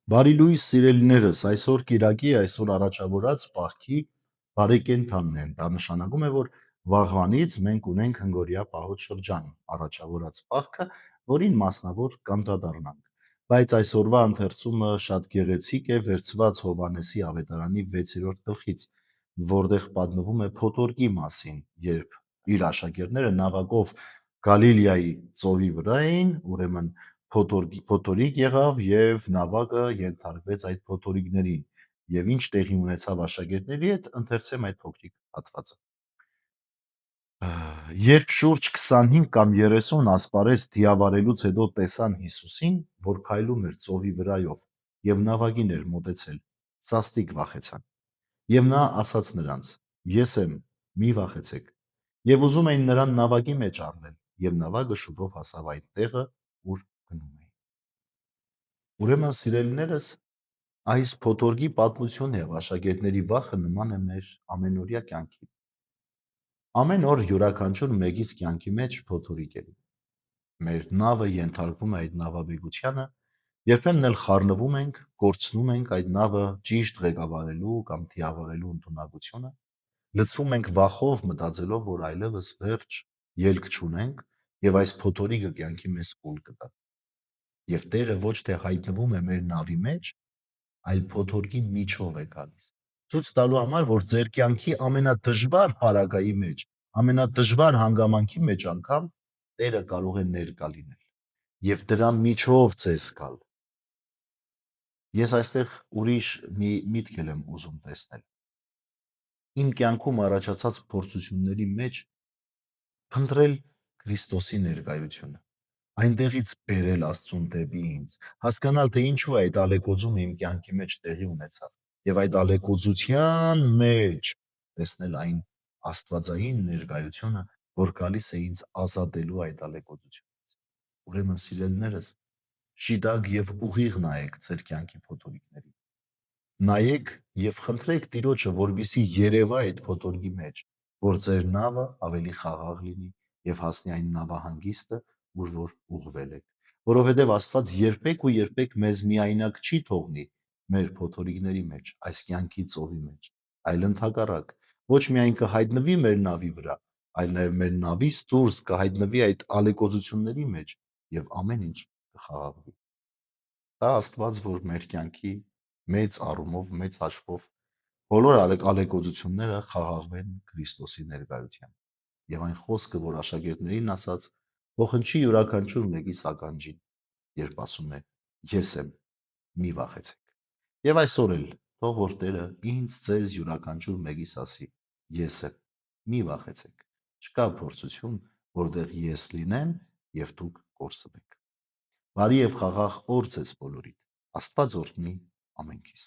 Բարի լույս սիրելիներս, այսօր Կիրակի, այսօր առաջավորած Պաղքի բարեկենդանն են։ Դա նշանակում է, որ վաղվանից մենք ունենք հնգորյա պահոց շրջան, առաջավորած Պաղքը, որին մասնավոր կանդրադառնանք։ Բայց այսօրվա ընթերցումը շատ գեղեցիկ է, վերցված Հովհաննեսի ավետարանի 6-րդ գլխից, որտեղ պատմվում է փոթորկի մասին, երբ իր աշակերտները նավակով Գալիլեայի ծովի վրա էին, ուրեմն փոթորիկ եղավ եւ նավակը ենթարկվեց այդ փոթորիկներին եւ ինչ տեղի ունեցավ աշակերտների հետ ընթերցեմ այդ փոքրիկ հատվածը։ Երբ շուրջ 25 կամ 30 ասպարեզ դիավարելուց հետո տեսան Հիսուսին, որ փայլում էր ծովի վրայով եւ նավակին էր մոտեցել, սաստիկ վախեցան։ Եվ նա ասաց նրանց. Ես եմ, մի վախեցեք։ Եվ ուզում էին նրան նավակի մեջ առնել, եւ նավակը շուտով հասավ այն տեղը, ուր գնում էին։ Ուրեմն սիրելիներս, այս փոթորկի պատմությունը եւ աշակերտների վախը նման է մեր ամենօրյա կյանքի։ Ամեն օր յուրաքանչյուր մեկիս կյանքի մեջ փոթորիկ է լինում։ Մեր նավը ենթարկվում է այդ նավաբեկությանը, երբեմն էլ խառնվում ենք, կորցնում ենք այդ նավը ճիշտ ղեկավարելու կամ դիավարելու ընդունակությունը, լցվում ենք վախով, մտածելով, որ այլևս վերջ ելք չունենք եւ այս փոթորիկը կյանքի մեզ կուլ կտա։ Եվ Տերը ոչ թե հայտնվում է մեր նավի մեջ, այլ փոթորկի միջով է գալիս։ Ցույց տալու համար, որ ձեր կյանքի ամենադժվար հարակայի մեջ, ամենադժվար հանգամանքի մեջ անգամ Տերը կարող է ներկա լինել եւ դրա միջով ձեզ գալ։ Ես այստեղ ուրիշ մի միտք եմ ուզում տեսնել։ Իմ կյանքում առաջացած փորձությունների մեջ փնտրել Քրիստոսի ներկայությունը, այնտեղից բերել Աստծուն դեպի ինձ, հասկանալ, թե ինչու է այդ ալեկոծումը իմ կյանքի մեջ տեղի ունեցավ, եւ այդ ալեկոծության մեջ տեսնել այն Աստվածային ներկայությունը, որ գալիս է ինձ ազատելու այդ ալեկոծությունից։ Ուրեմն սիրելիներս, շիտակ եւ ուղիղ նայեք ձեր կյանքի փոթորիկներին։ Նայեք եւ խնդրեք Տիրոջը, որպեսզի երևա այդ փոթորկի մեջ, որ ձեր նավը ավելի խաղաղ լինի եւ հասնի այն նավահանգիստը, ուր որ ուղղվել եք։ Որովհետեւ Աստված երբեք մեզ միայնակ չի թողնի մեր փոթորիկների մեջ, այս կյանքի ծովի մեջ, այլ ընդհակառակ, ոչ միայն կհայտնվի մեր նավի վրա, այլ նաեւ մեր նավից դուրս կհայտնվի այդ ալեկոծությունների մեջ եւ ամեն ինչ կխաղաղվի։ Դա Աստված, որ մեր կյանքի մեծ առումով, մեծ հաշվով բոլոր ալեկոծությունները խաղաղվեն Քրիստոսի ներկայությամբ։ Եվ այն խոսքը, որ աշակերտներին ասաց, ողնչի յուրաքանչյուր մեկիս ականջին, երբ ասում է. Ես եմ, մի վախեցեք։ Եվ այսօր էլ թող որ Տերը ինձ ձեզ յուրաքանչյուր մեկիս ասի. Ես եմ, մի վախեցեք։ Չկա փորձություն, որտեղ ես լինեմ եւ դուք կորսվեք։ Բարի եւ խաղաղ օր ձեզ բոլորիդ։ Աստված օրհնի ամենքիս։